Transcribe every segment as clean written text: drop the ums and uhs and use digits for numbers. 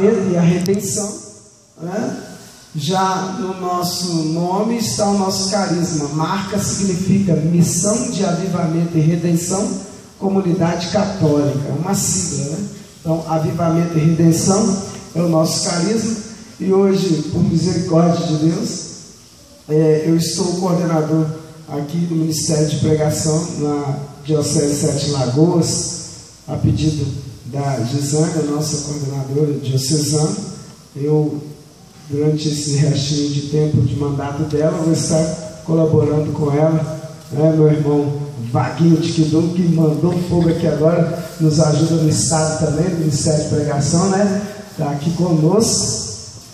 E a redenção, né? Já no nosso nome está o nosso carisma. Marca significa Missão de Avivamento e Redenção, Comunidade Católica, uma sigla, né? Então, Avivamento e Redenção é o nosso carisma. E hoje, por misericórdia de Deus, eu estou coordenador aqui do Ministério de Pregação na Diocese de Sete Lagoas, a pedido da Gisane, a nossa coordenadora diocesana. Eu, durante esse restinho de tempo de mandato dela, vou estar colaborando com ela, né? Meu irmão Vaguinho de Quidum, que mandou fogo aqui agora, nos ajuda no estado também, do Ministério de Pregação, né? Está aqui conosco.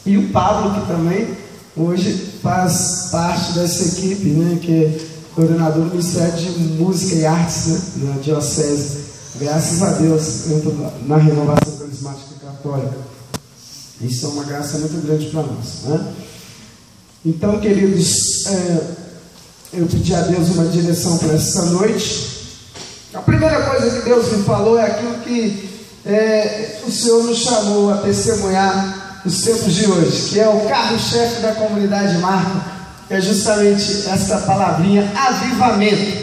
E o Pablo, que também hoje faz parte dessa equipe, né? Que é coordenador do Ministério de Música e Artes, né? Na Diocese. Graças a Deus, na Renovação Carismática Católica. Isso é uma graça muito grande para nós, né? Então, queridos, eu pedi a Deus uma direção para essa noite. A primeira coisa que Deus me falou é aquilo que o Senhor nos chamou a testemunhar nos tempos de hoje, que é o carro-chefe da comunidade Marco, que é justamente essa palavrinha, avivamento.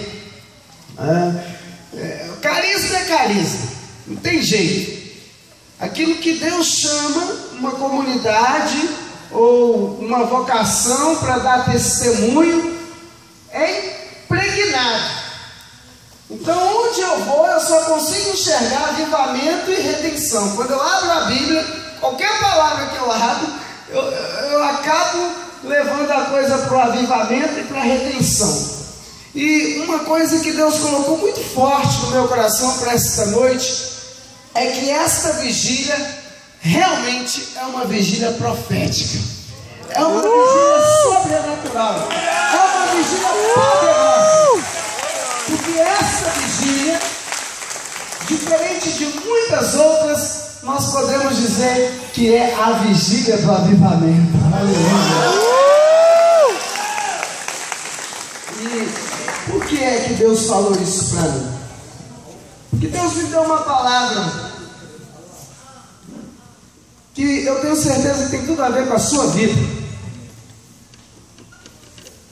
Carisma é carisma, não tem jeito. Aquilo que Deus chama uma comunidade ou uma vocação para dar testemunho é impregnado. Então, onde eu vou, eu só consigo enxergar avivamento e redenção. Quando eu abro a Bíblia, qualquer palavra que eu abro, eu acabo levando a coisa para o avivamento e para a redenção. E uma coisa que Deus colocou muito forte no meu coração para esta noite é que esta vigília realmente é uma vigília profética, é uma vigília sobrenatural, é uma vigília poderosa, porque esta vigília, diferente de muitas outras, nós podemos dizer que é a vigília do avivamento. Aleluia! Por que é que Deus falou isso para mim? Porque Deus me deu uma palavra que eu tenho certeza que tem tudo a ver com a sua vida,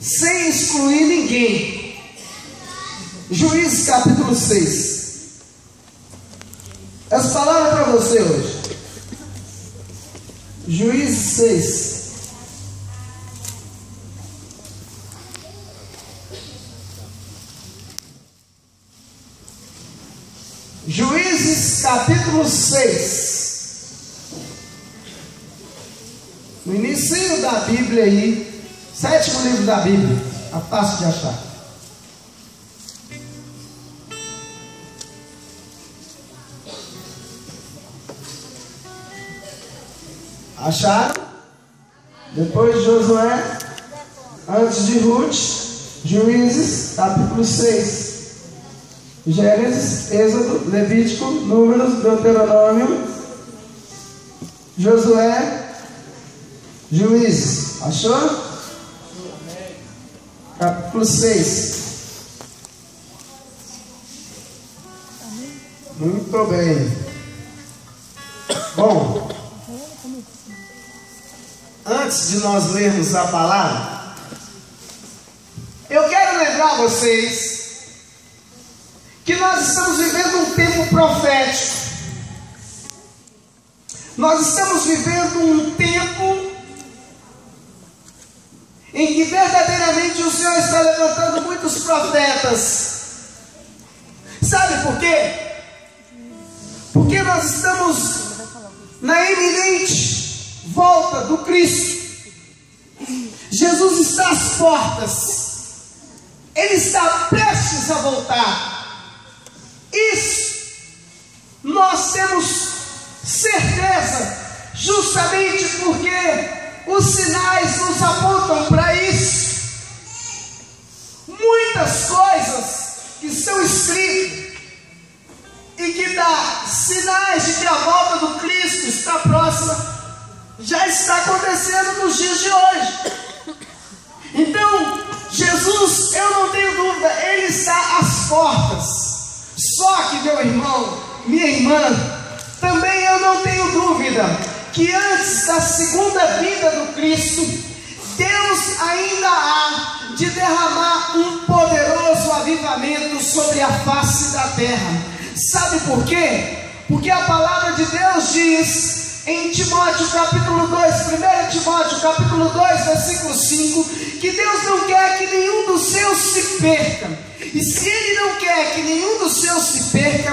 sem excluir ninguém. Juízes capítulo 6. Essa palavra é para você hoje. Juízes 6. Juízes capítulo 6. No início da Bíblia aí, 7º livro da Bíblia, a fácil de achar. Acharam? Depois de Josué, antes de Ruth, Juízes capítulo 6. Gênesis, Êxodo, Levítico, Números, Deuteronômio, Josué, Juízes. Achou? Capítulo 6. Muito bem. Bom, antes de nós lermos a palavra, eu quero lembrar vocês que nós estamos vivendo um tempo profético. Nós estamos vivendo um tempo em que verdadeiramente o Senhor está levantando muitos profetas. Sabe por quê? Porque nós estamos na iminente volta do Cristo. Jesus está às portas. Ele está prestes a voltar. Isso nós temos certeza, justamente porque os sinais nos apontam para isso. Muitas coisas que estão escritas e que dá sinais de que a volta do Cristo está próxima, já está acontecendo nos dias de hoje. Então, Jesus, eu não tenho dúvida, Ele está às portas. Só que, meu irmão, minha irmã, também eu não tenho dúvida, que antes da segunda vinda do Cristo, Deus ainda há de derramar um poderoso avivamento sobre a face da terra. Sabe por quê? Porque a palavra de Deus diz em Timóteo capítulo 2, 1 Timóteo capítulo 2, versículo 5, que Deus não quer que nenhum dos seus se perca. E se Ele não quer que nenhum dos seus se perca,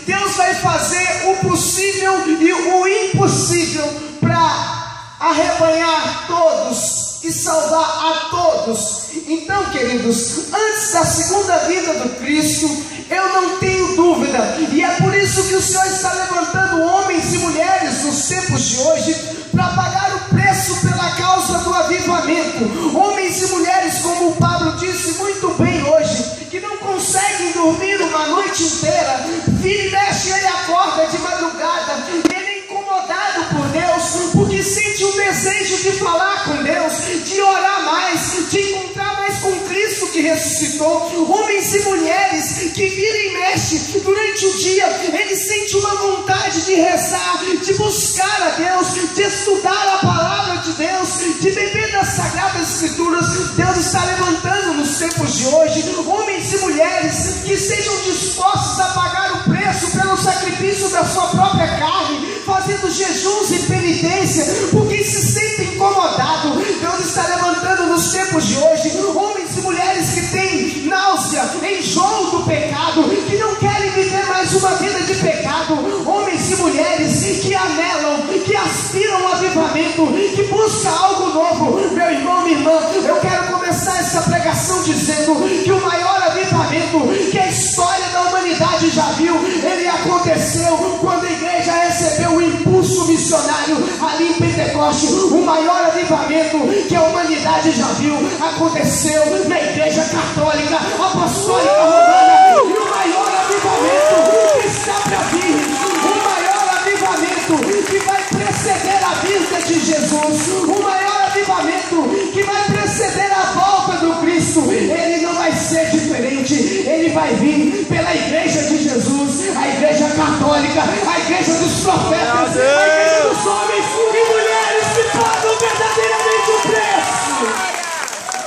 Deus vai fazer o possível e o impossível para arrebanhar todos e salvar a todos. Então, queridos, antes da segunda vinda do Cristo, eu não tenho dúvida, e é por isso que o Senhor está levantando homens e mulheres nos tempos de hoje para pagar o preço pela causa do avivamento. Homens e mulheres, como o Pablo disse muito bem hoje, que não conseguem dormir uma noite inteira, vira e mexe, ele acorda de madrugada, ele é incomodado por Deus, porque sente um desejo de falar com Deus, de orar mais, de encontrar mais com Cristo que ressuscitou. Homens e mulheres que vira e mexe durante o dia, ele sente uma vontade de rezar, de buscar a Deus, de estudar a palavra de Deus, de beber das sagradas escrituras. Deus está levantando nos tempos de hoje homens e mulheres que sejam dispostos a pagar o preço pelo sacrifício da sua própria carne, fazendo jejuns e penitência, porque se sentem incomodados. Deus está levantando nos tempos de hoje homens e mulheres que têm náusea, enjoo do pecado, que não querem viver mais uma vida de pecado. Homens e mulheres que anelam, que aspiram ao avivamento, que buscam algo novo. Meu irmão, minha irmã, eu quero começar essa pregação dizendo que o maior avivamento que a história da humanidade já viu, ele aconteceu quando a igreja recebeu o impulso missionário ali em Pentecoste. O maior avivamento que a humanidade já viu aconteceu na igreja católica apostólica romana. E o maior avivamento que está para vir, o maior avivamento que vai preceder a vinda de Jesus, o maior avivamento que vai preceder a volta do Cristo, ele não vai ser diferente. Ele vai vir pela igreja de Jesus, a igreja católica, a igreja dos profetas, a igreja dos homens e mulheres que pagam verdadeiramente o preço,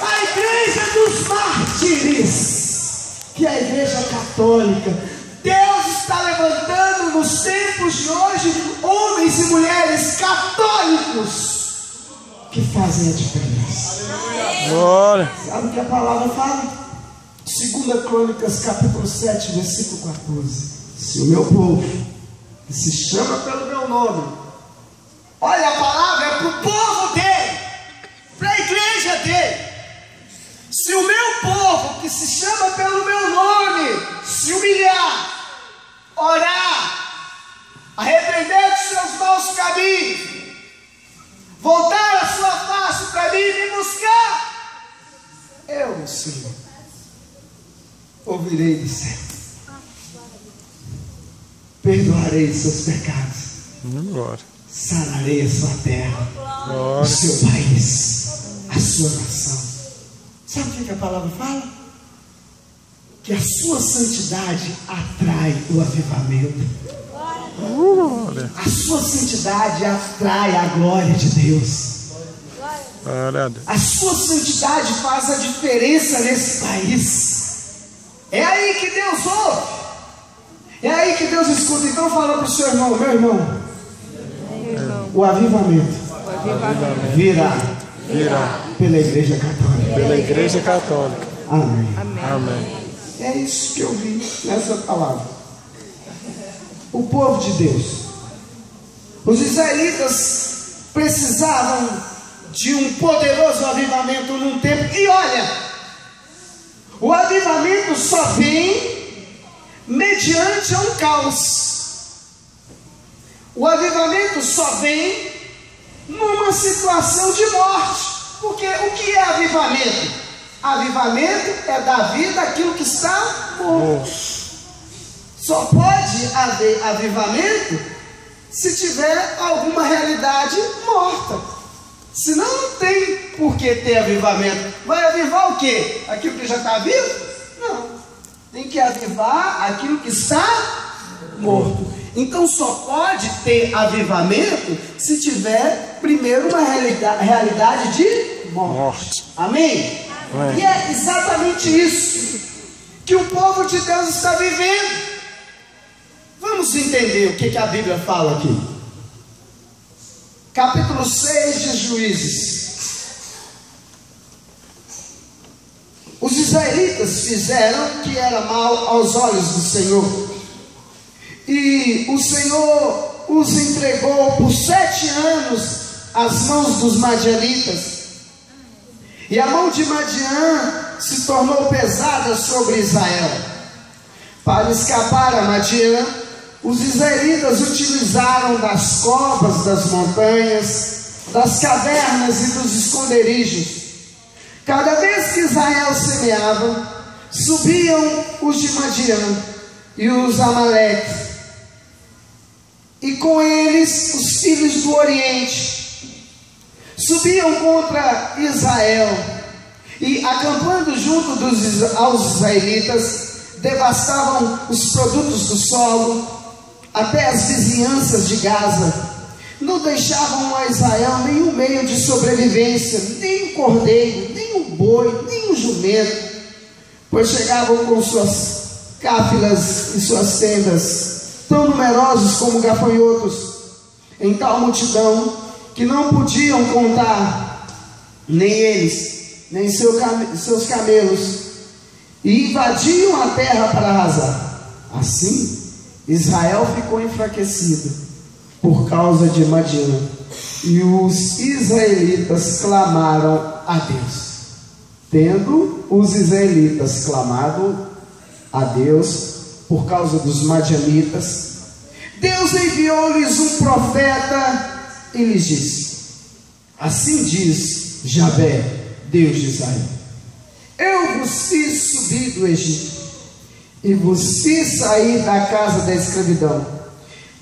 a igreja dos mártires, que é a igreja católica. Deus está levantando nos tempos de hoje homens e mulheres católicos que fazem a diferença. Glória. Sabe o que a palavra fala? 2 Crônicas capítulo 7, versículo 14. Se o meu povo, que se chama pelo meu nome, olha, a palavra é para o povo dele, para a igreja dele. Se o meu povo, que se chama pelo meu nome, se humilhar, orar, arrepender dos seus maus caminhos, voltar a sua face para mim e me buscar, eu, Senhor, ouvirei do céu, perdoarei os seus pecados, sararei a sua terra, o seu país, a sua nação. Sabe o que a palavra fala? Que a sua santidade atrai o avivamento. A sua santidade atrai a glória de Deus. A sua santidade faz a diferença nesse país. É aí que Deus ouve, é aí que Deus escuta. Então fala para o seu irmão: meu irmão, o avivamento virá pela igreja católica. Pela igreja católica. Amém. Amém. É isso que eu vi nessa palavra. O povo de Deus, os israelitas precisavam de um poderoso avivamento num tempo. E olha, o avivamento só vem mediante um caos. O avivamento só vem numa situação de morte. Porque o que é avivamento? Avivamento é dar vida àquilo que está morto. Só pode haver avivamento se tiver alguma realidade morta. Senão não tem por que ter avivamento. Vai avivar o quê? Aquilo que já está vivo? Não. Tem que avivar aquilo que está morto. Então só pode ter avivamento se tiver primeiro uma realidade de morte. Amém? E é exatamente isso que o povo de Deus está vivendo. Vamos entender o que a Bíblia fala aqui. Capítulo 6 de Juízes. Os israelitas fizeram o que era mal aos olhos do Senhor, e o Senhor os entregou por 7 anos às mãos dos madianitas. E a mão de Madian se tornou pesada sobre Israel. Para escapar a Madian, os israelitas utilizaram das covas das montanhas, das cavernas e dos esconderijos. Cada vez que Israel semeava, subiam os de Madian e os Amaleques, e com eles os filhos do Oriente subiam contra Israel, e acampando junto aos israelitas, devastavam os produtos do solo, até as vizinhanças de Gaza. Não deixavam a Israel nenhum meio de sobrevivência, nem um cordeiro, nem um boi, nem um jumento, pois chegavam com suas cáfilas e suas tendas, tão numerosos como gafanhotos, em tal multidão que não podiam contar, nem eles, nem seus camelos, e invadiam a terra para arrasar. Assim, Israel ficou enfraquecido por causa de Madian, e os israelitas clamaram a Deus. Tendo os israelitas clamado a Deus por causa dos madianitas, Deus enviou-lhes um profeta e lhes disse: assim diz Javé, Deus de Israel: eu vos fiz subir do Egito, e vos fiz sair da casa da escravidão.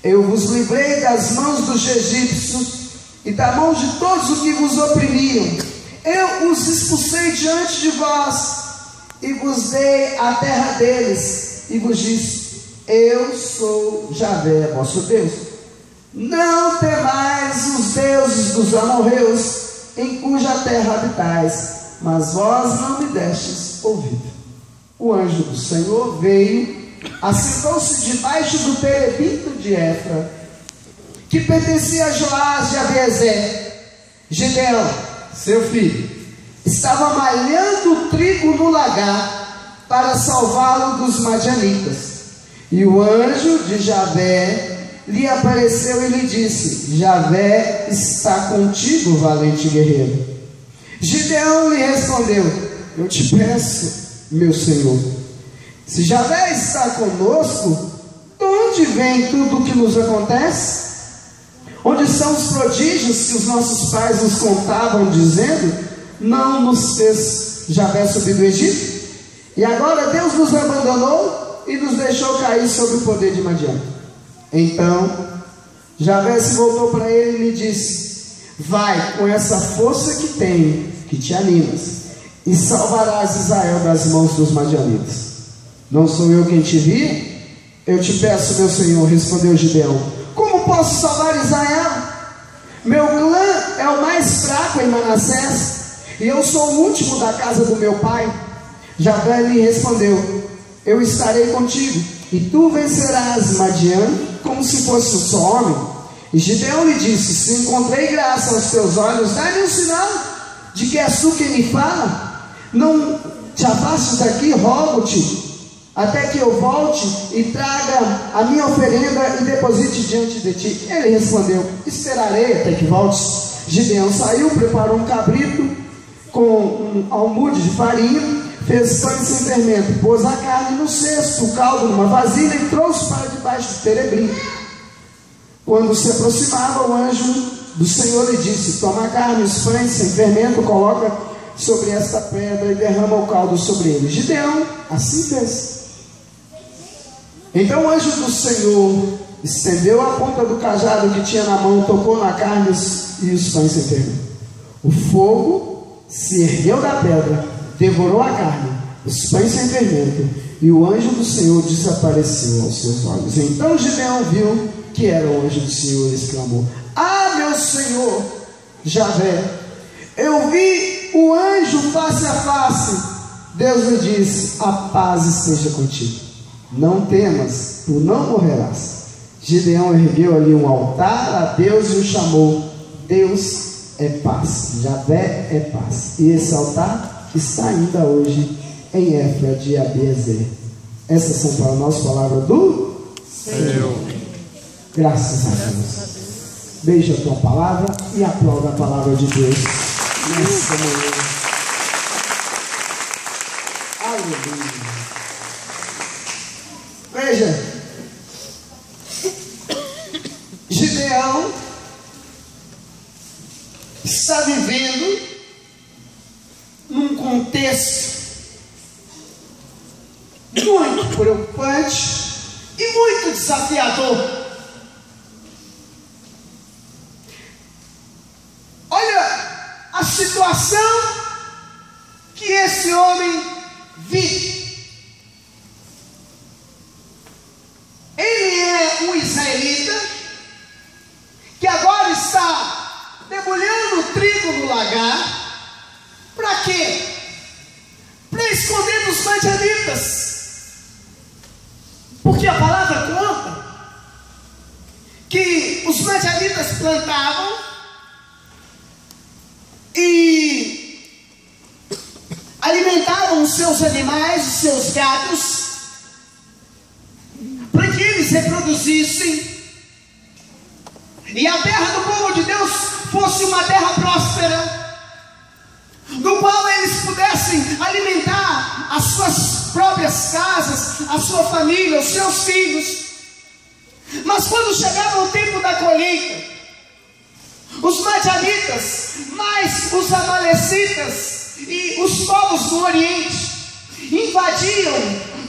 Eu vos livrei das mãos dos egípcios e da mão de todos os que vos oprimiam. Eu os expulsei diante de vós, e vos dei a terra deles, e vos disse: eu sou Javé, vosso Deus. Não temais os deuses dos amorreus, em cuja terra habitais, mas vós não me destes ouvido. O anjo do Senhor veio, assentou-se debaixo do terebinto de Efra, que pertencia a Joás de Abiezer. Gideão, seu filho, estava malhando trigo no lagar para salvá-lo dos madianitas. E o anjo de Javé lhe apareceu e lhe disse: Javé está contigo, valente guerreiro. Gideão lhe respondeu: eu te peço, meu senhor, se Javé está conosco, de onde vem tudo o que nos acontece? Onde são os prodígios que os nossos pais nos contavam, dizendo: não nos fez Javé subir do Egito? E agora Deus nos abandonou e nos deixou cair sob o poder de Madian. Então Javé se voltou para ele e lhe disse: vai com essa força que tenho, que te animas, e salvarás Israel das mãos dos madianitas. Não sou eu quem te envia? Eu te peço, meu senhor, respondeu Gideão, como posso salvar Israel? Meu clã é o mais fraco em Manassés, e eu sou o último da casa do meu pai. Javé lhe respondeu: eu estarei contigo, e tu vencerás Madian como se fosse um só homem. E Gideão lhe disse: se encontrei graça aos teus olhos, dá-me um sinal de que és tu quem me fala. Não te afastes daqui, rogo-te, até que eu volte e traga a minha oferenda e deposite diante de ti. Ele respondeu: esperarei até que voltes. Gideão saiu, preparou um cabrito com um almude de farinha, fez pães sem fermento, pôs a carne no cesto, o caldo numa vasilha e trouxe para debaixo do terebinho. Quando se aproximava, o anjo do Senhor lhe disse: toma a carne, os pães sem fermento, coloca sobre esta pedra e derrama o caldo sobre ele. Gideão assim fez. Então o anjo do Senhor estendeu a ponta do cajado que tinha na mão, tocou na carne e os pães sem fermento. O fogo se ergueu da pedra, devorou a carne os pães sem fermento, e o anjo do Senhor desapareceu aos seus olhos. Então Gideão viu que era o anjo do Senhor e exclamou: ah, meu Senhor Javé, eu vi o anjo face a face. Deus lhe disse: a paz esteja contigo, não temas, tu não morrerás. Gideão ergueu ali um altar a Deus e o chamou: Deus é paz, Javé é paz. E esse altar está ainda hoje em Éfra de Abiezer. Essas são para nós palavras do Senhor. Graças a Deus. Beija a tua palavra e aplauda a palavra de Deus nessa manhã. Aleluia. Veja, Gideão está vivendo num contexto muito preocupante e muito desafiador. Olha a situação que esse homem vive. Ele é um israelita que agora está debulhando trigo no lagar. Para quê? Para esconder dos madianitas. Porque a palavra conta que os madianitas plantavam e alimentavam os seus animais, os seus gados, para que eles reproduzissem, e a terra do povo de Deus fosse uma terra próspera, no qual eles pudessem alimentar as suas próprias casas, a sua família, os seus filhos. Mas quando chegava o tempo da colheita, os madianitas, mais os amalecitas e os povos do Oriente invadiam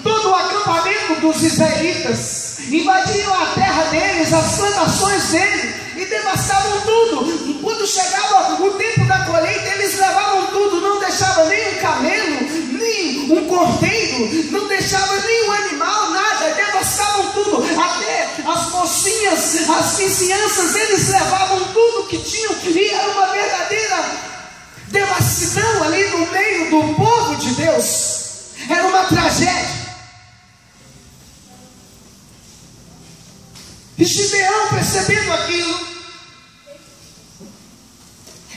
todo o acampamento dos israelitas, invadiam a terra deles, as plantações deles, e devastavam tudo. Quando chegava o tempo da colheita, eles levavam tudo, não deixavam nem um camelo, nem um cordeiro, não deixavam nem um animal, nada, devastavam tudo, até as mocinhas, as vizinhanças, eles levavam tudo que tinham, e era uma verdadeira devassidão ali no meio do povo de Deus. Era uma tragédia. E Gideão, percebendo aquilo,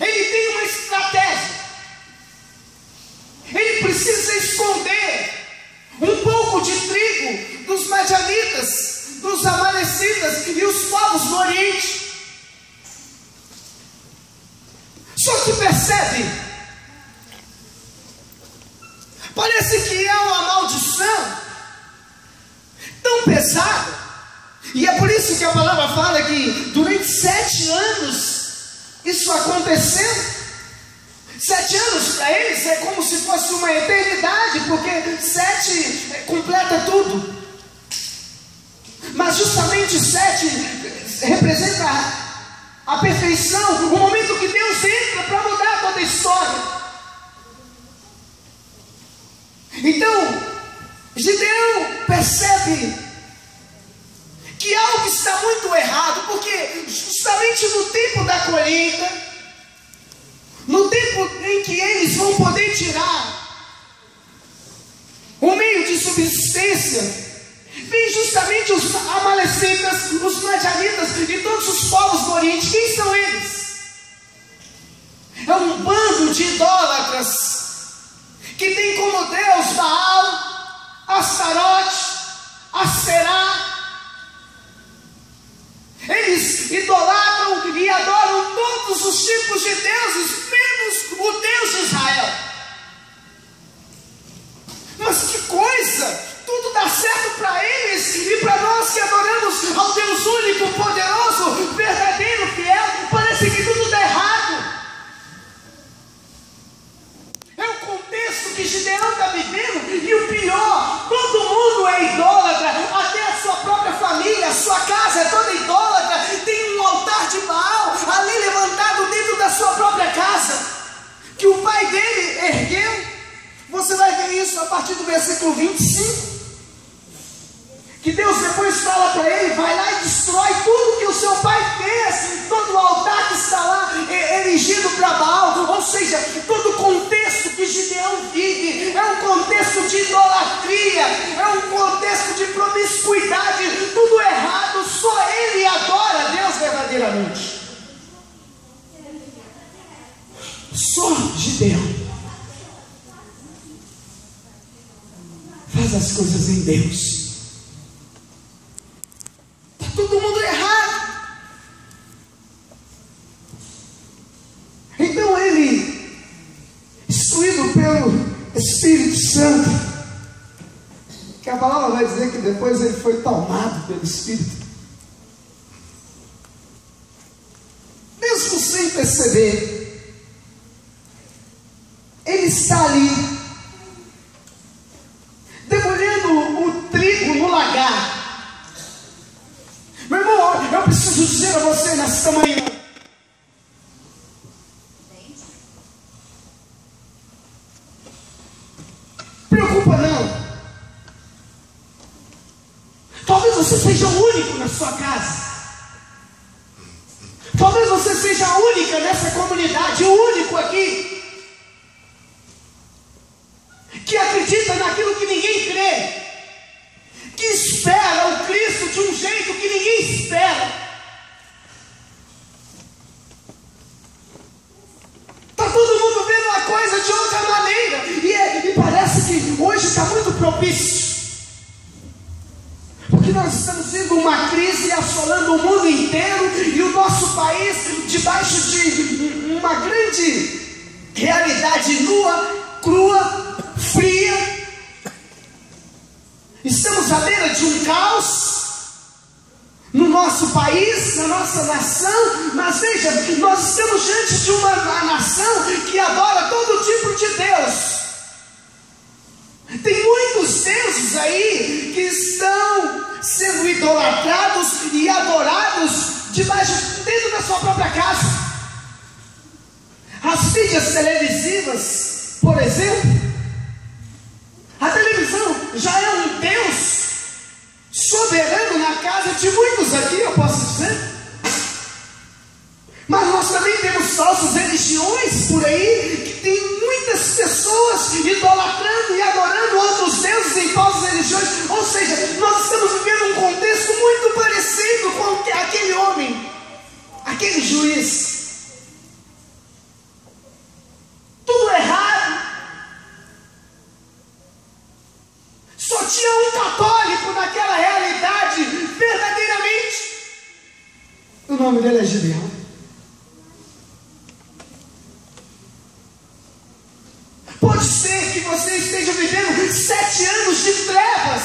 ele tem uma estratégia. Ele precisa esconder um pouco de trigo dos madianitas, dos amalecitas e os povos do Oriente. Só que percebe, parece que é uma maldição tão pesada. E é por isso que a palavra fala que durante 7 anos isso aconteceu. 7 anos para eles é como se fosse uma eternidade, porque 7 completa tudo. Mas justamente 7 representa a perfeição, o momento que Deus entra para mudar toda a história. Então, Gideão percebe que algo está muito errado, porque justamente no tempo da colheita, no tempo em que eles vão poder tirar o meio de subsistência, vem justamente os amalecitas, os madianitas e todos os povos do Oriente. Quem são eles? É um bando de idólatras que tem como Deus Baal, Astarote, Aserá. Eles idolatram e adoram todos os tipos de deuses, menos o Deus de Israel. Mas que coisa! Tudo dá certo para eles e para nós que adoramos ao Deus único, poderoso, verdadeiro, fiel, parece que tudo dá errado. É o contexto que Gideão está vivendo, e o pior, todo mundo é idólatra, até a sua própria família, a sua casa é toda idólatra, tem um altar a partir do versículo 25, que Deus depois fala para ele: vai lá e destrói tudo que o seu pai fez, todo o altar que está lá erigido para Baal. Ou seja, todo o contexto que Gideão vive é um contexto de idolatria, é um contexto de promiscuidade, tudo errado. Só ele adora a Deus verdadeiramente. Só Gideão faz as coisas em Deus. Todo mundo errado. Então ele, instruído pelo Espírito Santo, que a palavra vai dizer que depois ele foi tomado pelo Espírito, mesmo sem perceber, ele está ali debulhando o trigo no lagar. Meu irmão, eu preciso dizer a você nesta manhã: preocupa não. Talvez você seja o único na sua casa. Talvez você seja a única nessa comunidade, o único aqui, que acredita naquilo que ninguém crê, que espera o Cristo de um jeito que ninguém espera. Está todo mundo vendo a coisa de outra maneira, e parece que hoje está muito propício, porque nós estamos vendo uma crise assolando o mundo inteiro, e o nosso país debaixo de uma grande realidade nua, crua, fria. Estamos à beira de um caos no nosso país, na nossa nação. Mas veja, nós estamos diante de uma nação que adora todo tipo de Deus. Tem muitos deuses aí que estão sendo idolatrados e adorados dentro da sua própria casa. As mídias televisivas, por exemplo, a televisão já é um Deus soberano na casa de muitos aqui, eu posso dizer. Mas nós também temos falsas religiões por aí, que tem muitas pessoas idolatrando e adorando outros deuses em falsas religiões. Ou seja, nós estamos vivendo um contexto muito parecido com aquele homem, aquele juiz. Tudo errado. Só tinha um católico naquela realidade, verdadeiramente. O nome dele é Gideão. Pode ser que você esteja vivendo 7 anos de trevas,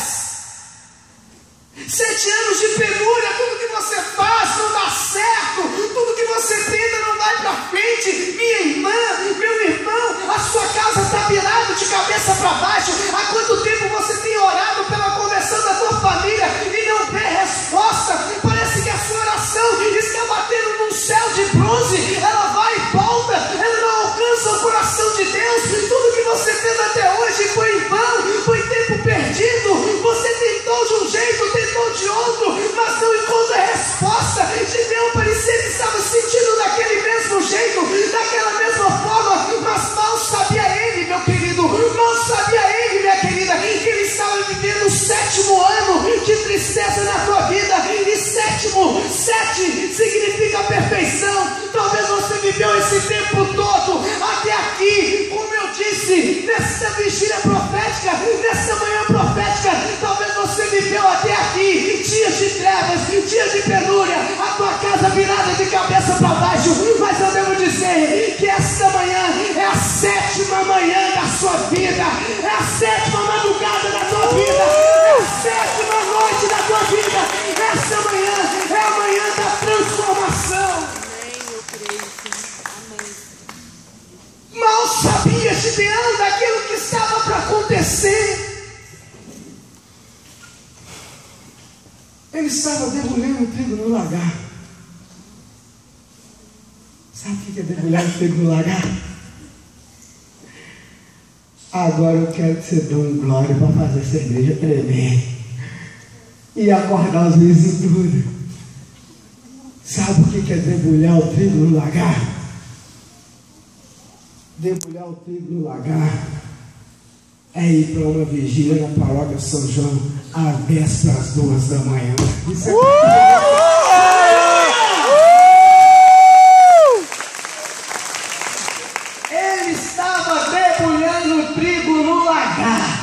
7 anos de penúria. Tudo que você faz não dá certo, tudo que você tenta não vai para frente. Minha irmã, meu irmão, a sua casa está virada de cabeça para baixo. Há quanto tempo você tem orado pela conversão da tua família e não vê resposta? Parece que a sua oração está batendo num céu de bronze, ela vai e volta, ela não alcança o coração de Deus. Tudo que você fez até hoje foi em vão, foi tempo perdido. Você tentou de um jeito, tentou de outro, mas não encontra resposta. Gideão parecia que estava sentindo daquele mesmo jeito, daquela mesma forma, mas mal sabia ele, meu querido, mal sabia ele, minha querida, que ele estava vivendo o 7º ano de tristeza na tua vida. E 7 significa perfeição. Talvez você viveu esse tempo todo até aqui, como eu disse, nessa vigília profética, nessa manhã profética. Talvez você viveu até aqui dias de trevas, dias de penúria, a tua casa virada de cabeça para baixo. Mas eu devo dizer que esta manhã é a 7ª manhã da sua vida, é a 7ª madrugada da tua vida, é a 7ª noite da tua vida. Esta manhã é a manhã da transformação. Amém, eu creio sim. Amém. Mal sabia Gideão daquilo que estava para acontecer. Ele estava debulhando o trigo no lagar. Sabe o que é debulhar o trigo no lagar? Agora eu quero que você dê um glória para fazer essa igreja tremer e acordar os vizinhos tudo. Sabe o que é debulhar o trigo no lagar? Debulhar o trigo no lagar é ir para uma vigília na paróquia São João às vésperas 2 da manhã. Isso Ele estava debulhando o trigo no lagar.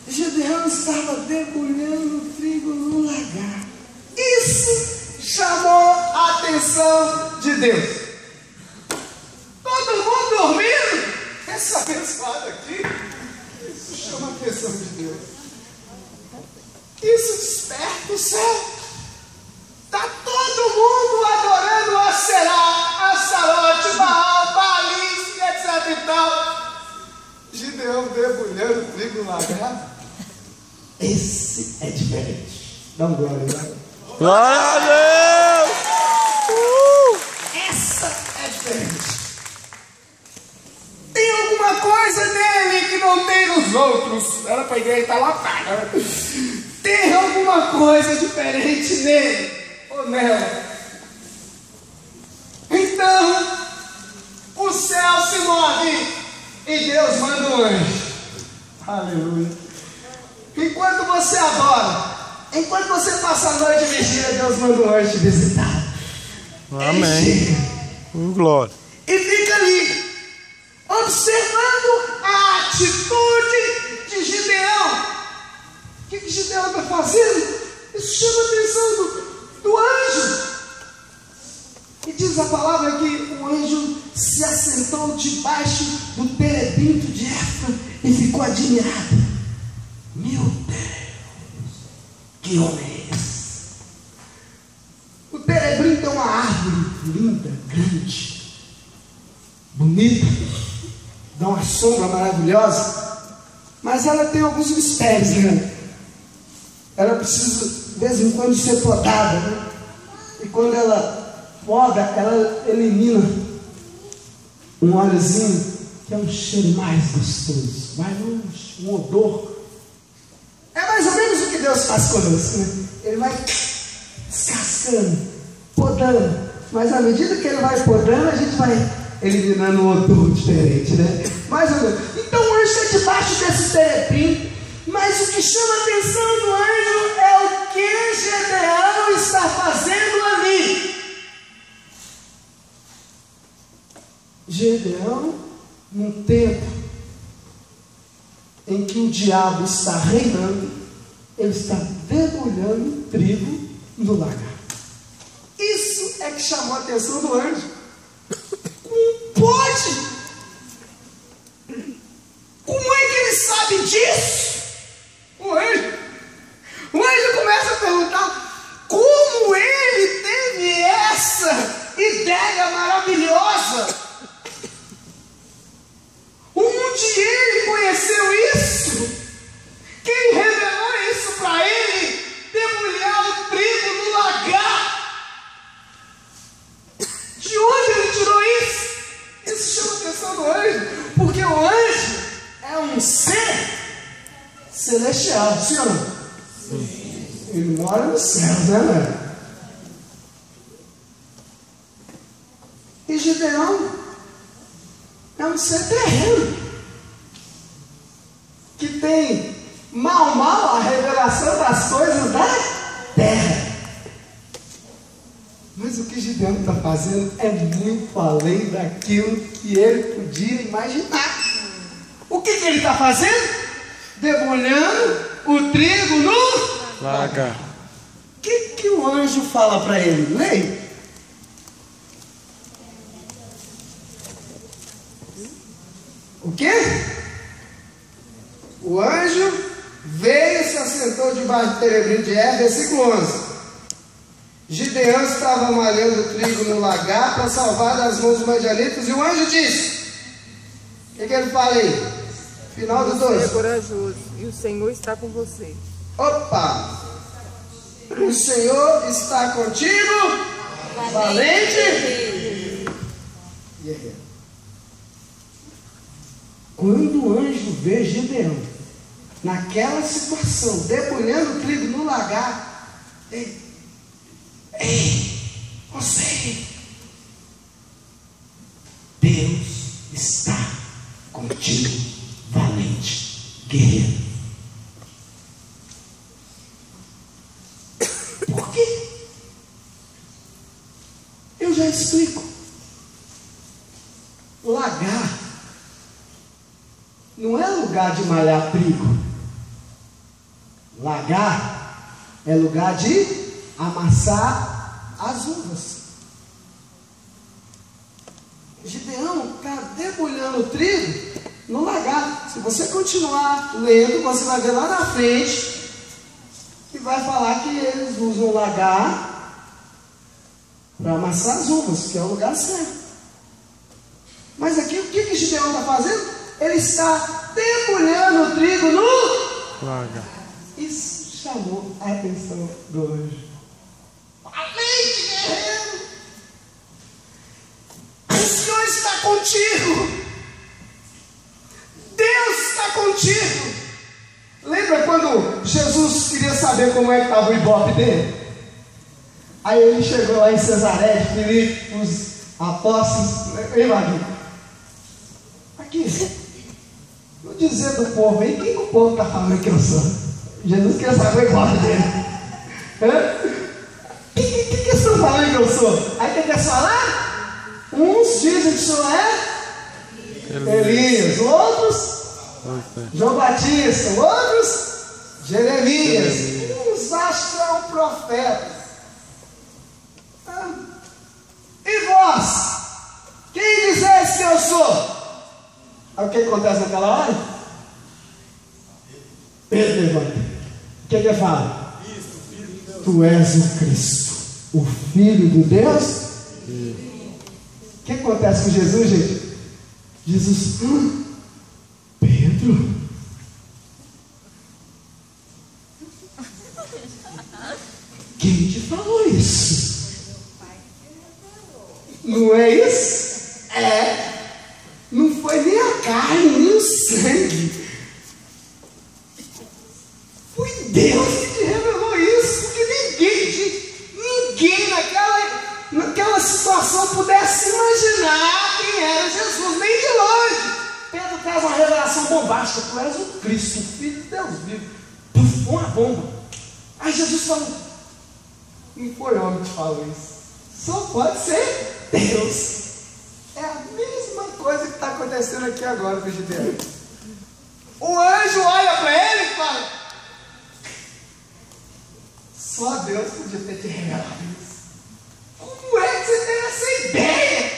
Gideão estava debulhando o trigo no lagar. Isso chamou a atenção de Deus. Todo mundo dormindo. Essa abençoada aqui, isso chama a atenção de Deus. Isso desperta o céu. Está todo mundo adorando a Será, a Sarote, Baal, Baalim, etc e tal. Gideão debulhando o trigo no lagar. Esse é diferente. Dá um glória, né? Glória a Deus! Essa é diferente. Tem alguma coisa nele que não tem nos outros. Era para a igreja estar lotada. Tem alguma coisa diferente nele ou nela. Então, o céu se move e Deus manda um anjo. Aleluia. Enquanto você adora, enquanto você passa a noite de vigília, Deus manda um anjo te visitar. Amém. Glória. E fica ali, observando a atitude de Gideão. O que Gideão está fazendo? Isso chama a atenção do anjo. E diz a palavra que o anjo se assentou debaixo do terebinto de Éfron e ficou admirado. Meu Deus, que homem é esse? O terebinto é uma árvore linda, grande, bonita, dá uma sombra maravilhosa, mas ela tem alguns mistérios, né? Ela precisa de vez em quando ser podada, né? E quando ela poda, ela elimina um óleozinho que é um cheiro mais gostoso, vai longe, um odor. É mais ou menos o que Deus faz conosco, né? Ele vai descascando, podando, mas à medida que ele vai podando, a gente vai eliminando um odor diferente, né? Mais ou menos. Então o anjo é debaixo desse terebinto, mas o que chama a atenção do anjo é o que Gideão está fazendo ali. Gideão, num tempo em que o diabo está reinando, ele está debulhando trigo no lagar. Isso é que chamou a atenção do anjo. Como pode? Como é que ele sabe disso? O anjo começa a perguntar como ele teve essa ideia maravilhosa. Onde ele conheceu isso? Quem revelou isso para ele? Debulhar o trigo no lagar. De onde ele tirou isso? Isso chama a atenção do anjo, porque o anjo é um ser celestial, sim ou não? Sim. Ele mora no céu, né, mano? E Gideão é um ser terreno, que tem mal a revelação das coisas da terra. Mas o que Gideão está fazendo é muito além daquilo que ele podia imaginar. O que ele está fazendo? Debulhando o trigo no lagar. O que o anjo fala para ele? Leia. O quê? O anjo veio e se assentou debaixo do terebinto de Éfron, versículo 11. Gideão estava malhando trigo no lagar para salvar das mãos dos madianitas, e o anjo disse: o que ele fala aí? Final do 12. Você é corajoso e o Senhor está com você. Opa! O Senhor está contigo, valente guerreiro. Quando o anjo vê Gideão naquela situação, debulhando trigo no lagar, ei, você, Deus está contigo, valente guerreiro. Por quê? Eu já explico. Lagar não é lugar de malhar trigo. Lagar é lugar de amassar as uvas. Gideão está debulhando o trigo no lagar. Se você continuar lendo, você vai ver lá na frente que vai falar que eles usam o lagar para amassar as uvas, que é o lugar certo. Mas aqui o que Gideão está fazendo? Ele está debulhando o trigo no lagar. Isso chamou a atenção do anjo. Valente guerreiro, o Senhor está contigo, Deus está contigo. Lembra quando Jesus queria saber como é que estava o ibope dele? Aí ele chegou lá em Cesareia de Filipe, os apóstolos, aqui, vou dizer do povo aí, quem o povo está falando que eu sou? Jesus quer saber o ibope dele. Quem que estão falando que eu sou? Aí quem quer falar? Uns dizem que o senhor é Elias, outros João Batista, outros Jeremias, uns acham que é um profeta. E vós? Quem dizeis que eu sou? Aí o que acontece naquela hora? Pedro levanta. O que ele fala? Tu és o Cristo, o Filho de Deus? O que acontece com Jesus, gente? Jesus, Pedro? Quem te falou isso? Não é isso? Não foi nem a carne, nem o sangue. Foi Deus que te revelou isso. Porque ninguém naquela situação pudesse imaginar quem era Jesus, nem de longe. Pedro traz uma revelação bombástica. Tu és o Cristo, o Filho de Deus vivo. Uma bomba. Aí Jesus falou: não foi homem que falou isso. Só pode ser Deus. É a mesma coisa que está acontecendo aqui agora com o Gideão. O anjo olha para ele e fala: só Deus podia ter te revelado isso. Como é que você teve essa ideia?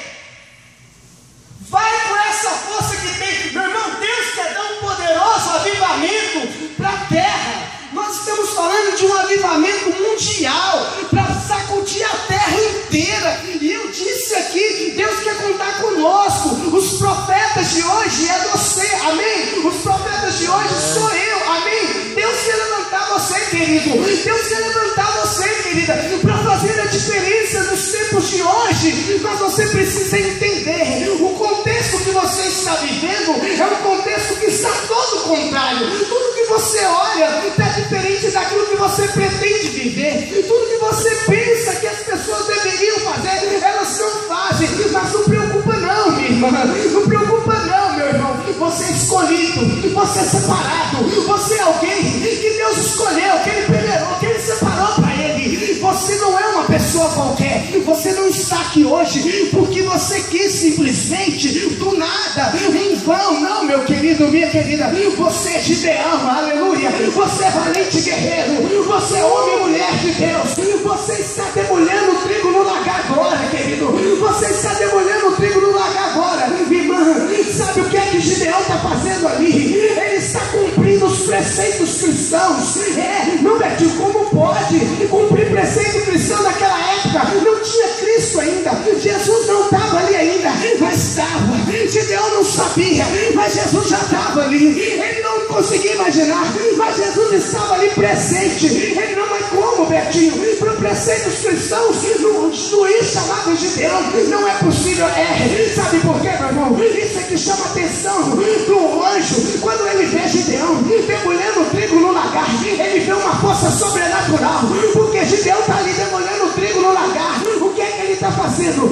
Vai com essa força que tem. Meu irmão, Deus quer dar um poderoso avivamento para a terra. Nós estamos falando de um avivamento mundial para sacudir a terra inteira. E eu disse aqui, Deus quer contar conosco. Os profetas de hoje é você, amém? Os profetas de hoje sou eu, amém? Deus quer levantar você, querido. Deus quer levantar você, querida, para fazer a diferença nos tempos de hoje. Mas você precisa entender, o contexto que você está vivendo é um contexto que está todo contrário. Tudo que você olha está diferente daquilo que você pretende viver. Tudo que você pensa que as pessoas deveriam fazer, elas não fazem. Mas não preocupa não, minha irmã. Não preocupa não, meu irmão. Você é escolhido, você é separado, você é alguém que Deus escolheu, que Ele primeirou, que Ele separou para Ele. Você não é uma pessoa qualquer. Você não está aqui hoje porque você quis simplesmente do nada, em vão. Não, meu querido, minha querida. Você é Gideão, aleluia. Você é valente guerreiro. Você é homem e mulher de Deus. Você está debulhando o trigo no lagar agora, querido. Você está debulhando o trigo no lagar agora, irmã. Sabe o que é que Gideão está fazendo ali? Ele está cumprindo os preceitos cristãos. Não, Betinho, como pode cumprir preceito cristão naquela época? Não tinha Cristo ainda. Jesus não estava ali ainda, mas estava. Gideão não sabia, mas Jesus já estava ali. Ele não conseguia imaginar, mas Jesus estava ali presente. Ele não, mas como, Betinho, para preceitos cristãos, no juiz chamado Gideão, não é possível. Sabe por quê, meu irmão? Isso é que chama a atenção do anjo. Quando ele vê Gideão demolhendo trigo no lagar, ele vê uma força sobrenatural, porque Gideão está ali demolhendo trigo no lagar. O que é que ele está fazendo?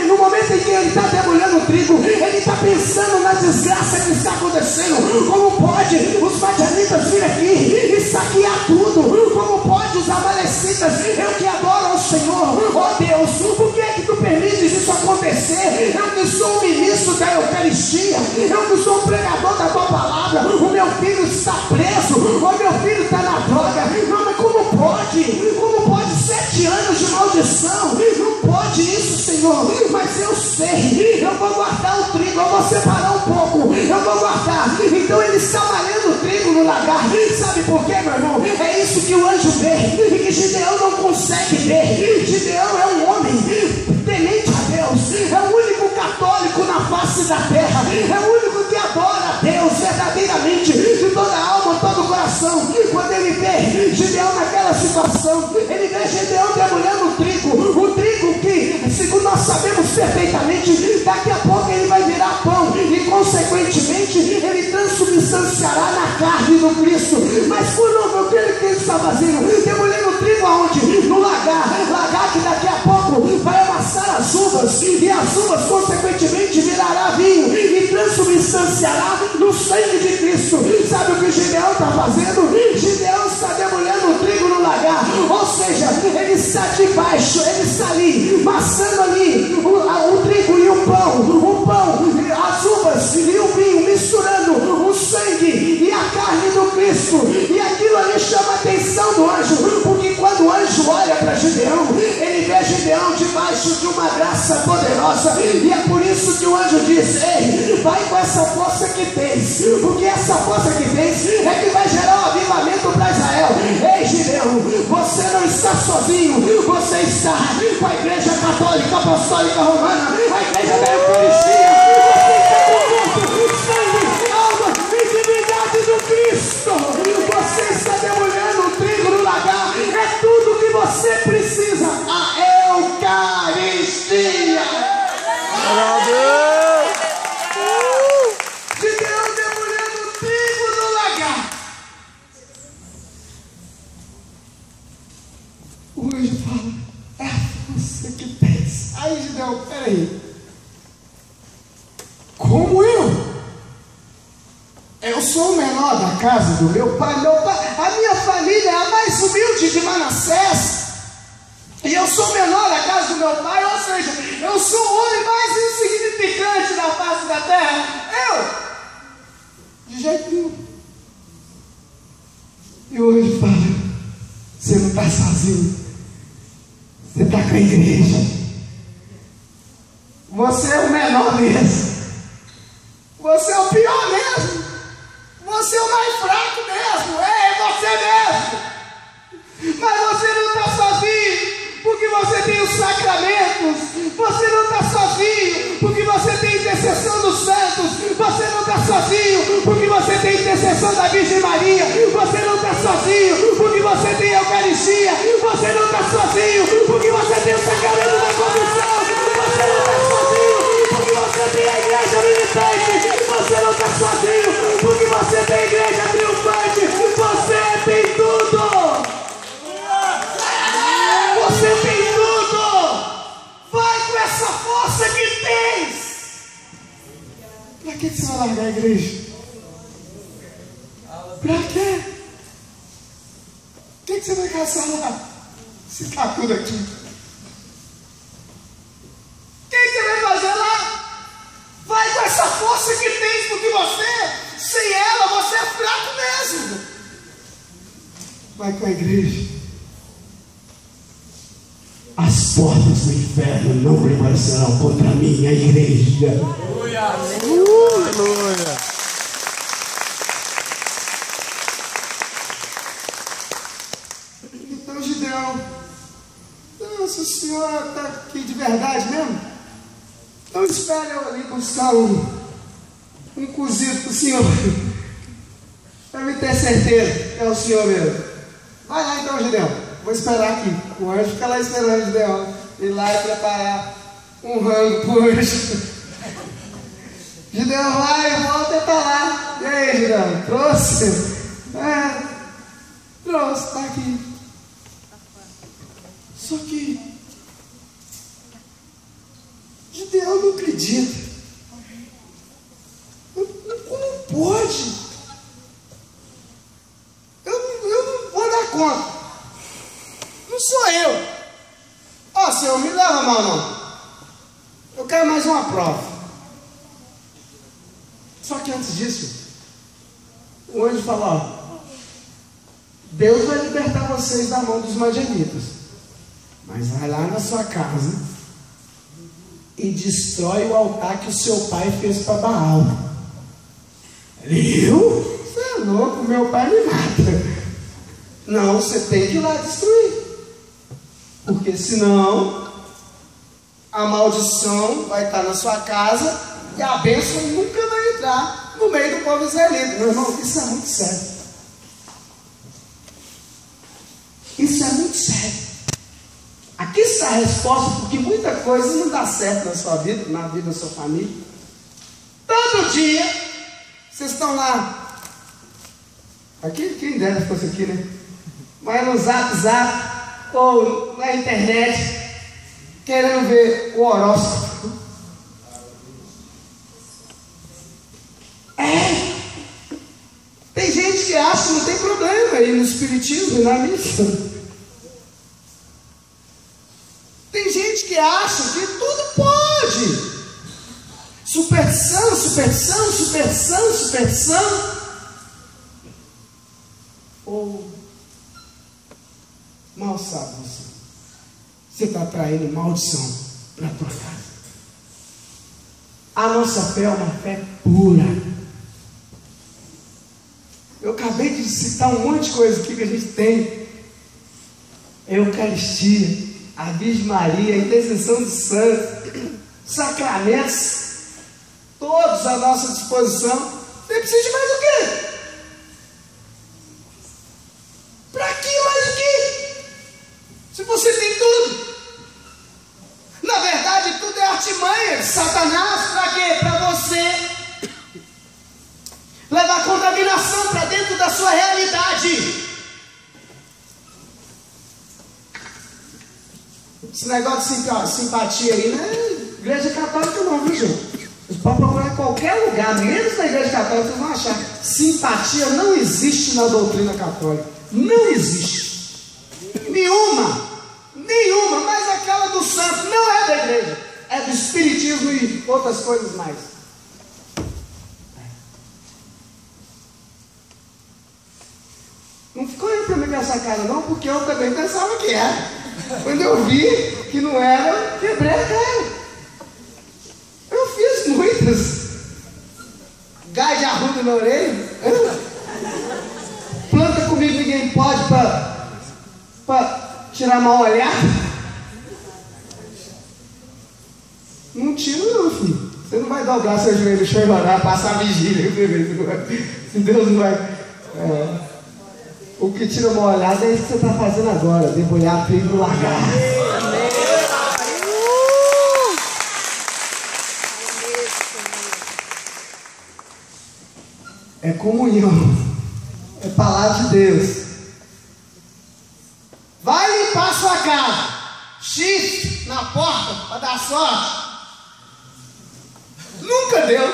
No momento em que ele está demolhendo trigo, ele está pensando na desgraça que está acontecendo. Como pode os madianitas vir aqui e saquear tudo? Como pode os amalecitas, eu que adoro ao Senhor, ó Deus, por que é que tu permites isso acontecer? Eu que sou um ministro da Eucaristia, eu que sou um pregador da tua palavra, o meu filho está preso, o meu filho está na droga. Não, mas como pode? Como pode 7 anos de maldição? Não pode isso, Senhor. Mas eu sei, eu vou guardar o trigo, eu vou separar um pouco, eu vou guardar. Então ele está malhando trigo no lagar. Sabe por quê, meu irmão? É isso que o anjo vê e que Gideão não consegue ver. Gideão é um homem temente a Deus, é o único católico na face da terra, é o único que adora a Deus verdadeiramente, de toda a alma, todo o coração. Quando ele vê Gideão naquela situação, ele vê Gideão demolhando o trigo que, segundo nós sabemos perfeitamente, daqui a pouco ele vai virar pão e consequentemente ele transubstanciará na carne do Cristo. Mas o que ele está fazendo? Demolhendo trigo aonde? No lagar que daqui a pouco vai amassar as uvas, e as uvas consequentemente virará vinho e transubstanciará no sangue de Cristo. Sabe o que Gideão está fazendo? Gideão está demolhendo o trigo no lagar, ou seja, ele está debaixo, ele está ali, maçando ali o trigo e o pão, as uvas e o vinho, misturando o sangue e a carne do Cristo. E aquilo ali chama a atenção do anjo, porque quando o anjo olha para Gideão, ele vê Gideão debaixo de uma graça poderosa, e é por isso que o anjo diz: ei, vai com essa força que tens, porque essa força que tens é que vai gerar um avivamento para Israel. Ei, Gideão, você não está sozinho, você está com a Igreja Católica Apostólica Romana, a Igreja da Eucaristia, você está com o corpo, sangue, alma e divindade do Cristo. Você está demolhando o trigo no lagar, é tudo que você precisa, a Eucaristia. Gideão demolhando o trigo no lagar. O anjo fala: é a força que tens. Aí Gideão, peraí, como eu sou o menor da casa do meu pai, a minha família é a mais humilde de Manassés, e eu sou o menor da casa do meu pai, ou seja, eu sou o homem mais insignificante da face da terra. De jeito nenhum. E o anjo fala: você não está sozinho, você está com a igreja, você é o menor mesmo, você é o pior mesmo, você é o mais fraco mesmo, é você mesmo. Mas você não está sozinho, porque você tem os sacramentos. Você não está sozinho, porque você tem intercessão dos santos. Você não está sozinho, porque você tem intercessão da Virgem Maria. Você não está sozinho, porque você tem a Eucaristia. Você não está sozinho, porque você tem o sacramento da confissão. Você não está sozinho, porque você tem a igreja militante. Você não está sozinho, porque você tem a igreja triunfante. Você tem tudo. Você tem tudo. Vai com essa força que tens. Para que você vai largar a igreja? Para quê? O que você vai caçar lá? Se está tudo aqui. O que você vai fazer lá? Vai com essa força que tens, porque você, sem ela, você é fraco mesmo. Vai com a igreja. As portas do inferno não prevalecerão contra a minha igreja. Aleluia! Aleluia! Então, Gideão, se o senhor está aqui de verdade mesmo, então espere eu ali buscar um cozido para o senhor, para me ter certeza que é o senhor mesmo. Vai lá então, Gideão. vou esperar aqui. O anjo fica lá esperando o Gideão ir lá e preparar um rango pro anjo. Gideão vai e volta e tá lá. E aí, Gideão, trouxe? Trouxe, tá aqui. Só que Gideão não acredita. Como pode? Eu não vou dar conta. Não sou eu. Ó, Senhor, me leva mal não. Eu quero mais uma prova. Só que antes disso, o anjo fala, ó, Deus vai libertar vocês da mão dos madianitas, mas vai lá na sua casa e destrói o altar que o seu pai fez para Baal. Eu? Você é louco, meu pai me mata. Não, você tem que ir lá destruir, porque senão a maldição vai estar na sua casa e a bênção nunca vai entrar no meio do povo israelita. Meu irmão, isso é muito sério. Isso é muito sério. Aqui está a resposta, porque muita coisa não dá certo na sua vida, na vida da sua família. Todo dia, vocês estão lá. Aqui, quem dera fosse aqui, né? Vai no zap, ou na internet, querendo ver o horóscopo. Tem gente que acha que não tem problema aí no espiritismo e na missa. Tem gente que acha que tudo pode. Superstição, superstição, superstição, superstição. Ou mal sabe você está traindo maldição na tua casa. A nossa fé é uma fé pura. Eu acabei de citar um monte de coisa aqui que a gente tem. Eucaristia, a Virgem Maria, a intercessão dos santos, sacramentos, todos à nossa disposição. Você precisa de mais o quê? Para que mais o quê? Se você tem tudo. Na verdade, tudo é artimanha de Satanás. Para quê? Para você levar contaminação para dentro da sua realidade. Esse negócio de simpatia aí não é igreja católica não, viu, gente? Vocês podem procurar em qualquer lugar, menos na igreja católica, vocês vão achar. Simpatia não existe na doutrina católica. Não existe. Nenhuma. Nenhuma. Mas aquela do santo não é da igreja. É do espiritismo e outras coisas mais. Não ficou aí para mim nessa cara não, porque eu também pensava que era. Quando eu vi que não era, eu quebrei a cara. Eu fiz muitas. Gás de arruda na orelha. Planta comigo ninguém pode para tirar mal olhado. Não tiro não, filho. Você não vai dobrar seu joelho, chorar, passar a vigília. Se Deus não vai... O que tira uma olhada é isso que você está fazendo agora, debulhar trigo no lagar. É comunhão, é palavra de Deus. Vai limpar sua casa, chifre na porta para dar sorte. Nunca deu,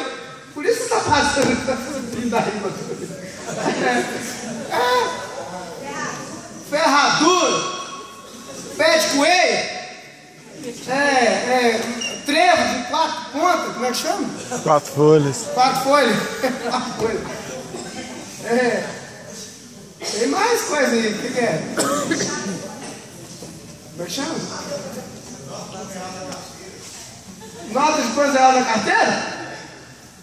por isso você está passando essa vida aí. Ferradura, pé de coelho, trevo de 4 pontas, como é que chama? 4 folhas. 4 folhas. 4 folhas. Tem mais coisa aí, o que é? Como é que chama? Nota de quantos reais na carteira?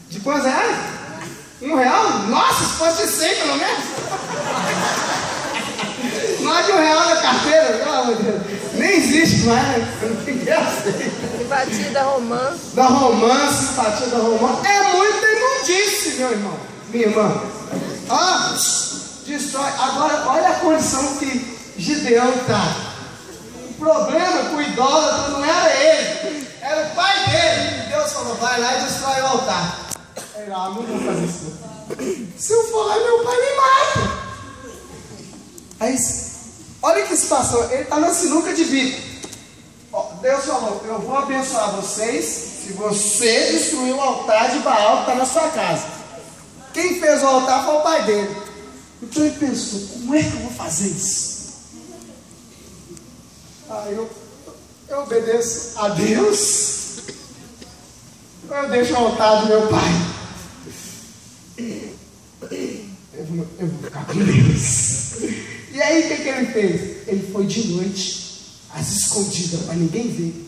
De quantos reais? R$1? Nossa, se fosse 100 pelo menos. Mais de R$1 na carteira, pelo amor de Deus. Nem existe mais. Simpatia da romance. Da romance, simpatia da romance. É muita imundice, meu irmão. Minha irmã. Ó, destrói. Agora, olha a condição que Gideão tá. O problema com o idólatra não era ele, era o pai dele. E Deus falou, vai lá e destrói o altar. Ele, não vou fazer isso. Se eu for lá, meu pai me mata. Aí, olha que situação, ele está na sinuca de bico. Deus falou, eu vou abençoar vocês se você destruir o altar de Baal que está na sua casa. Quem fez o altar foi o pai dele. Então ele pensou, como é que eu vou fazer isso? Aí eu obedeço a Deus, eu deixo o altar do meu pai. Eu vou ficar com Deus. E aí o que ele fez? Ele foi de noite, às escondidas, para ninguém ver,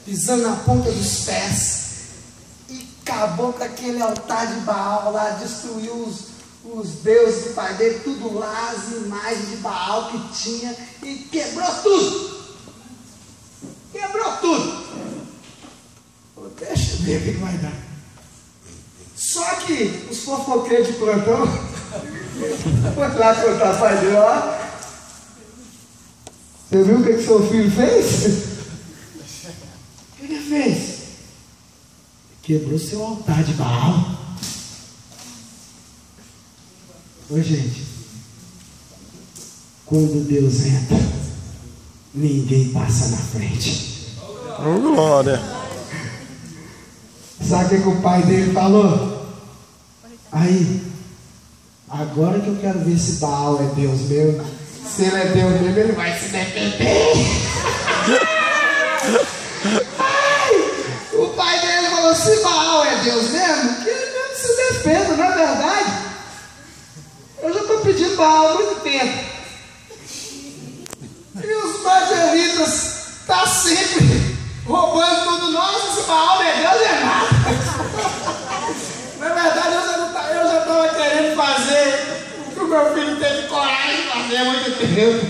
pisando na ponta dos pés, e acabou com aquele altar de Baal lá, destruiu os deuses do pai dele, tudo lá, as imagens de Baal que tinha, e quebrou tudo. Quebrou tudo. Falou, deixa eu ver o que vai dar. Só que os fofoqueiros de plantão foi lá contar pai dele, ó. Você viu o que seu filho fez? O que ele fez? Quebrou seu altar de Baal. Ô gente, quando Deus entra, ninguém passa na frente. Glória. Sabe o que o pai dele falou? Aí, agora que eu quero ver se Baal é Deus mesmo. Se ele é Deus mesmo, ele vai se defender. Ai, o pai dele falou, se Baal é Deus mesmo, que ele mesmo se defenda, não é verdade? Eu já estou pedindo Baal há muito tempo. E os evangelitas estão sempre roubando tudo nosso, esse Baal não é Deus, é nada. Na verdade, eu já estava querendo fazer o que o meu filho teve coragem de fazer há muito tempo.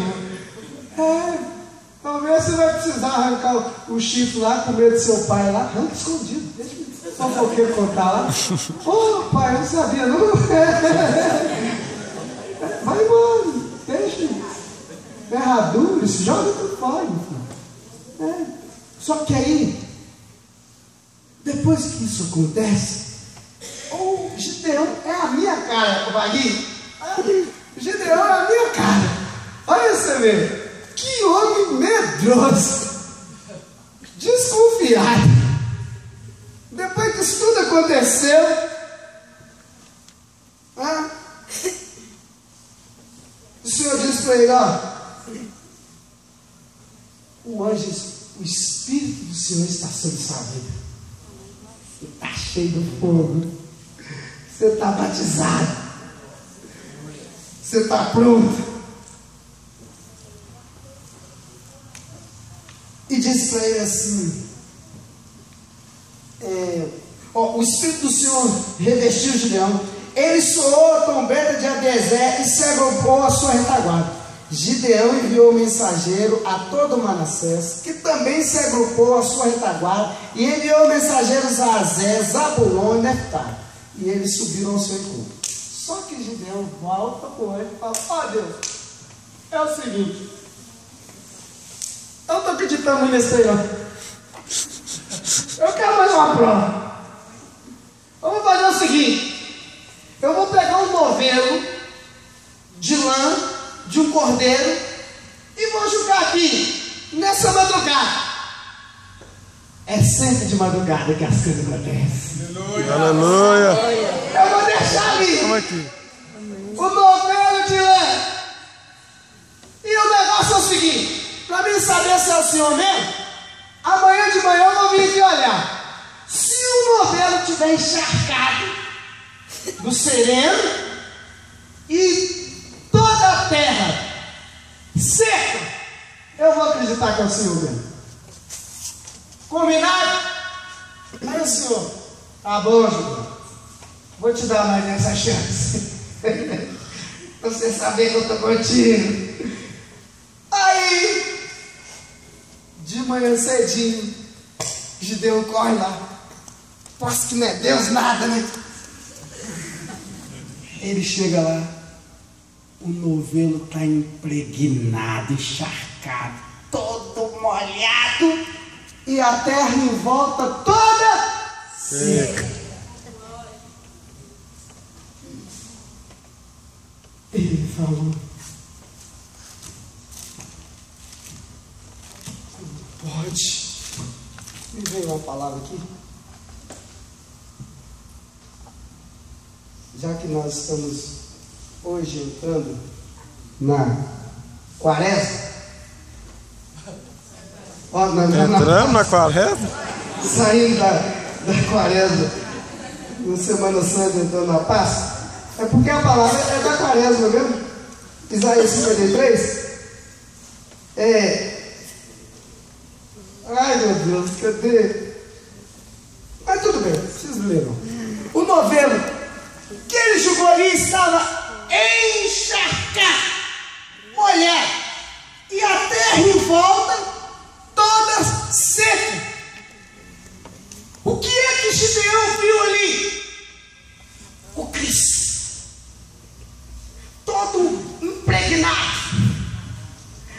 Talvez você vai precisar arrancar o chifre lá com medo do seu pai lá. Arranca escondido, deixa só um pouquinho contar lá. Pai, eu não sabia não. Vai embora, deixa. Ferradura, se joga tudo fora. Só que aí, depois que isso acontece, o Gideão é a minha cara, o Vaguinho. Gideão é a minha cara. Olha você ver, que homem medroso, desconfiado. Depois que isso tudo aconteceu, o Senhor disse para ele, o anjo, o Espírito do Senhor está sobre sua vida. Você está cheio do fogo. Você está batizado. Você está pronto. E disse para ele assim, o Espírito do Senhor revestiu Gideão. Ele soou a trombeta de Abiezer e se agrupou à sua retaguarda. Gideão enviou mensageiro a todo Manassés, que também se agrupou à sua retaguarda, e enviou mensageiros a Azé, Zabulon e Neftali. E eles subiram ao seu encontro. Só que Gideão volta para o anjo e fala, Deus, é o seguinte, eu não estou acreditando muito nesse aí não. Eu quero mais uma prova. Eu vou fazer o seguinte, eu vou pegar um novelo de lã, de um cordeiro, e vou jogar aqui, nessa madrugada. É sempre de madrugada que as coisas acontecem. Aleluia. Eu vou deixar ali o novelo de lã. E o negócio é o seguinte, para mim saber se é o Senhor mesmo, amanhã de manhã eu vou vir aqui olhar. Se o novelo estiver encharcado do sereno e toda a terra seca, eu vou acreditar que é o Senhor mesmo. Combinado? Aí o Senhor, tá bom, Júlio, vou te dar mais essa chance. Você saber que eu estou contigo. Aí, de manhã cedinho, Gideão corre lá. Posso que não é Deus nada, né? Ele chega lá. O novelo está impregnado, encharcado, todo molhado, e a terra em volta toda seca. Ele falou: pode. Me veio uma palavra aqui. Já que nós estamos hoje entrando na quaresma. Entrando na quaresma? Saindo da quaresma, na Semana Santa, entrando na Páscoa. É porque a palavra é da quaresma mesmo. Isaías 53. Ai, meu Deus, cadê? Mas tudo bem, vocês leram. O novelo que ele jogou ali estava encharcado, molhado, e a terra em volta toda seca. O que é que Gideão viu ali? O Cristo, todo impregnado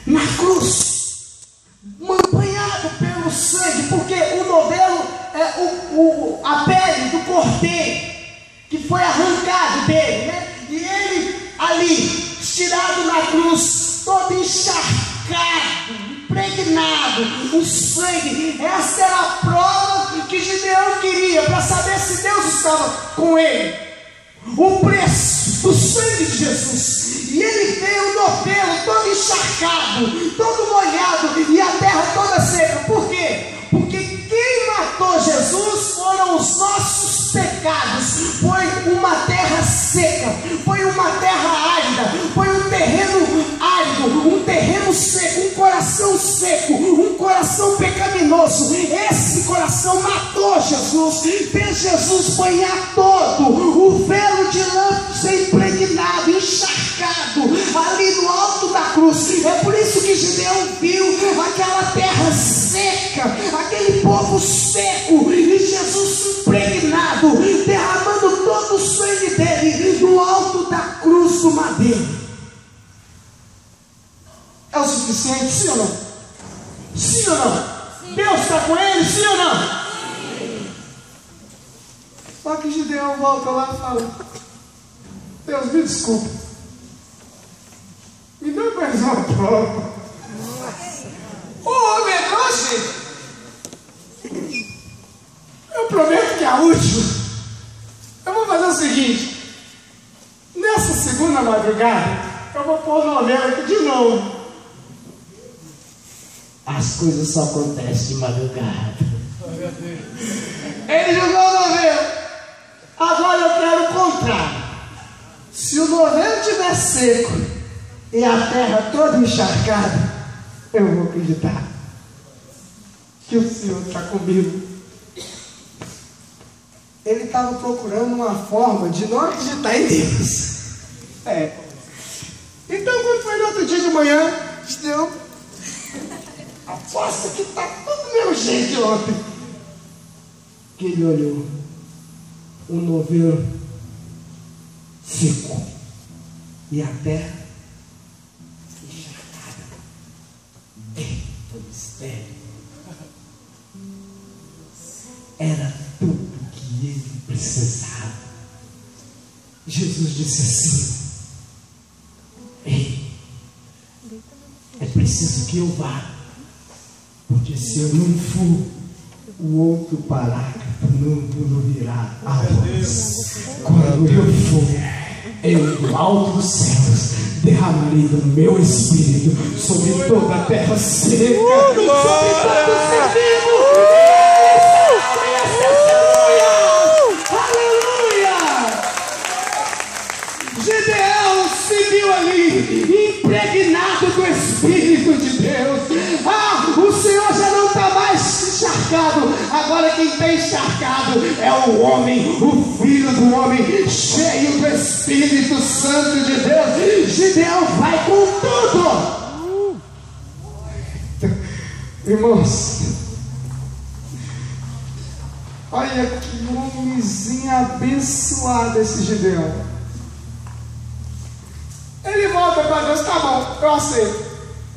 na cruz, banhado pelo sangue, porque o novelo é a pele do cordeiro que foi arrancado dele, né? E ele ali, estirado na cruz, todo encharcado, impregnado, o sangue. Essa era a prova que Gideão queria, para saber se Deus estava com ele. O preço do sangue de Jesus. E ele veio o novelo todo encharcado, todo molhado, e a terra toda seca. Por quê? Porque quem matou Jesus foram os nossos pecados. Foi uma terra seca, foi uma terra árida, foi um terreno árido, um terreno seco, um coração seco, um coração pecaminoso. Esse coração matou Jesus, fez Jesus banhar todo, o velo de lã ser impregnado, encharcado, ali no alto da cruz. É por isso que Gideão viu aquela terra seca, aquele povo seco, e Jesus impregnado, derramando todo o sangue dele no alto da cruz do madeiro. É o suficiente, sim ou não? Sim ou não? Sim. Deus está com ele, sim ou não? Sim. Só que Gideão volta lá e fala: Deus, me desculpa, me dá mais uma prova. O homem é trouxa. Eu prometo que é a última. Eu vou fazer o seguinte: nessa segunda madrugada eu vou pôr o novelo aqui de novo. As coisas só acontecem de madrugada. Ele jogou o novelo. Agora eu quero o contrário. Se o novelo estiver seco e a terra toda encharcada, eu vou acreditar que o Senhor está comigo. Ele estava procurando uma forma de não acreditar em Deus. Então, quando foi no outro dia de manhã, Gideão, aposta que está tudo do mesmo jeito de ontem. Que ele olhou, um novelo seco e a terra encharcada. Eita, mistério. Era tudo que ele precisava. Jesus disse assim: ei, é preciso que eu vá, porque se eu não for, o outro parágrafo não virá a voz. Quando eu for, eu do alto dos céus derramarei do meu espírito sobre toda a terra seca, sobre todo o ser vivo. Gideão se viu ali, impregnado do Espírito de Deus. O Senhor já não está mais encharcado. Agora quem está encharcado é o homem, o Filho do homem, cheio do Espírito Santo de Deus. Gideão vai com tudo. Irmãos, olha que homenzinho abençoado esse Gideão. Ele vai volta para Deus, tá bom, eu aceito,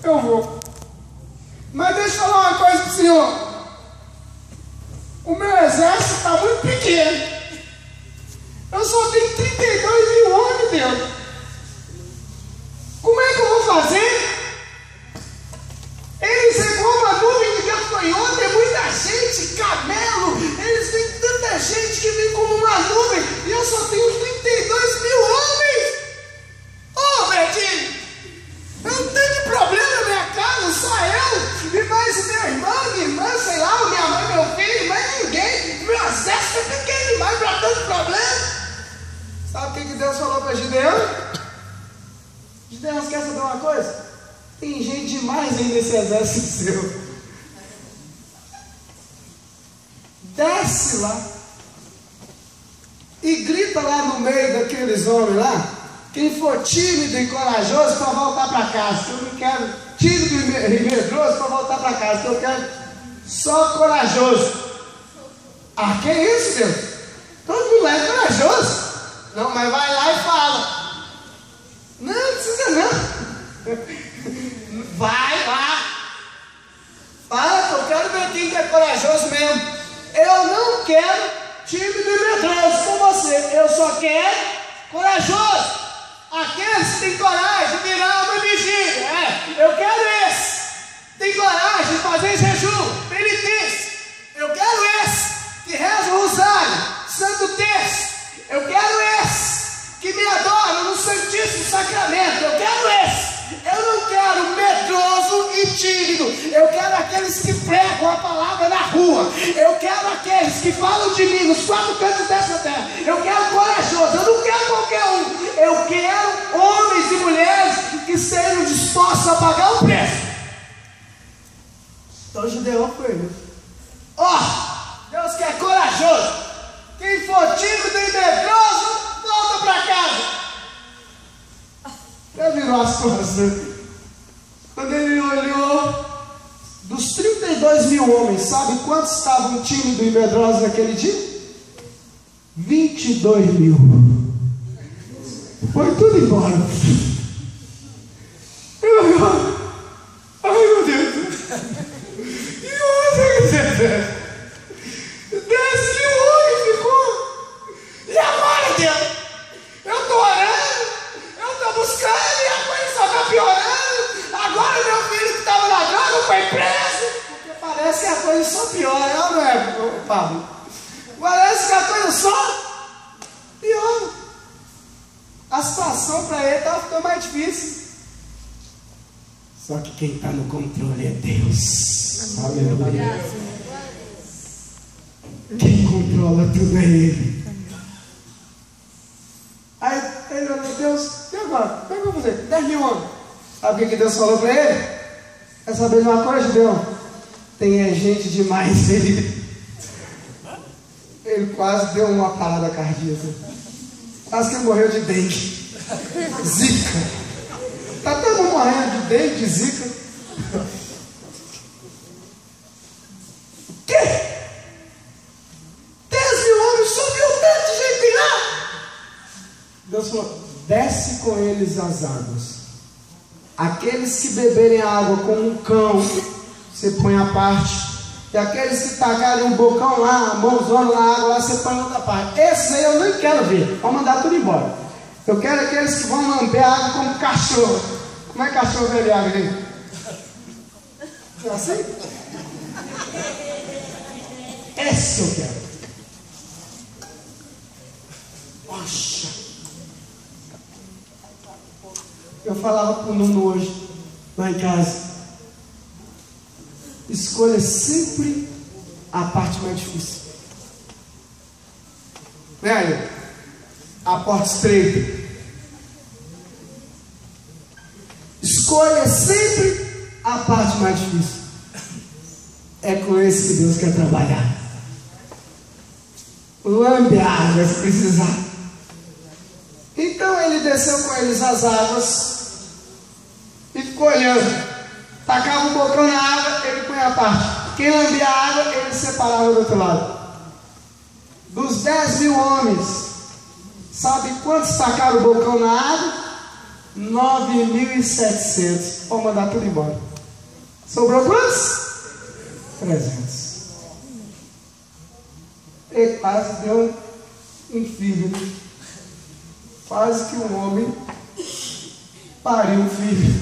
eu vou. Mas deixa eu falar uma coisa para o senhor. O meu exército está muito pequeno. Eu só tenho 32 mil homens, Deus. Como é que eu vou fazer? Eles é igual uma nuvem de gafanhoto, é muita gente, camelo. Eles têm tanta gente que vem como uma nuvem. E eu só tenho 32 mil homens. Ô, Betinho, eu não tenho problema na minha casa, só eu. E mais meu irmão, minha irmã, sei lá, minha mãe, meu filho, mais ninguém. Meu exército é pequeno demais para tanto problema. Sabe o que Deus falou para Gideão? Gideão, quer saber uma coisa? Tem gente demais aí nesse exército seu. Desce lá e grita lá no meio daqueles homens lá. Quem for tímido e corajoso para voltar para casa. Eu não quero tímido e medroso para voltar para casa. Que eu quero só corajoso. Ah, que isso, Deus? Todo mundo lá é corajoso. Não, mas vai lá e fala. Não, não precisa não. Vai lá. Fala que eu quero ver quem que é corajoso mesmo. Eu não quero tímido e medroso com você. Eu só quero corajoso. Aqueles que têm coragem de virar uma vigília. Eu quero esse. Tem coragem de fazer jejum, penitência. Eu quero esse que reza o rosário, santo terço. Eu quero esse que me adora no Santíssimo Sacramento. Eu quero esse. Eu não quero medroso e tímido. Eu quero aqueles que pregam a palavra na rua. Eu quero aqueles que falam de mim nos quatro cantos dessa terra. Eu quero corajoso. Eu não quero qualquer um. Eu quero homens e mulheres que sejam dispostos a pagar o preço. Então Gideão foi. Deus quer corajoso. Quem for tímido e medroso, volta para casa. Ele virou as costas. Quando ele olhou, dos 32 mil homens, sabe quantos estavam tímidos e medrosos naquele dia? 22 mil. Foi tudo embora. Ai, meu Deus. E o 10 mil homens ficou. E agora, Deus? Eu estou orando, eu estou buscando e a coisa só está piorando. Agora meu filho que estava na droga foi preso. Porque parece que a coisa só piora, não é, Pablo? Parece que a coisa só piora. A situação para ele estava ficando mais difícil. Só que quem está no controle é Deus. Aleluia. Quem controla tudo é Ele. Aí ele falou, Deus, e agora? O que eu vou fazer? 10 mil homens. Sabe o que Deus falou para ele? Quer saber de uma coisa, Deus? Tem gente demais. Ele quase deu uma parada cardíaca. Quase que ele morreu de dengue. Zika. Está todo mundo morrendo de dengue, de zika. O quê? 10 mil homens subiu tanto gente lá. Deus falou, desce com eles as águas. Aqueles que beberem a água como um cão, você põe a parte. E aqueles que tacarem um bocão lá, a mãozona na água lá, você põe outra parte. Esses aí eu nem quero ver. Vou mandar tudo embora. Eu quero aqueles que vão lamber a água como cachorro. Como é que cachorro bebe água, gente? É assim? Esse eu quero. Poxa. Eu falava para o Nuno hoje, lá em casa. Escolha sempre a parte mais difícil. Né? A porta estreita. Escolha sempre a parte mais difícil. É com esse que Deus quer trabalhar. Lambe a água se precisar. Então ele desceu com eles as águas e ficou olhando. Tacava um bocão na água, ele põe a parte. Quem lambia a água, ele separava do outro lado. Dos 10 mil homens, sabe quantos tacaram o bocão na água? 9.700. Vou mandar tudo embora. Sobrou quantos? 300. Ele quase deu um filho. Quase que um homem pariu um filho.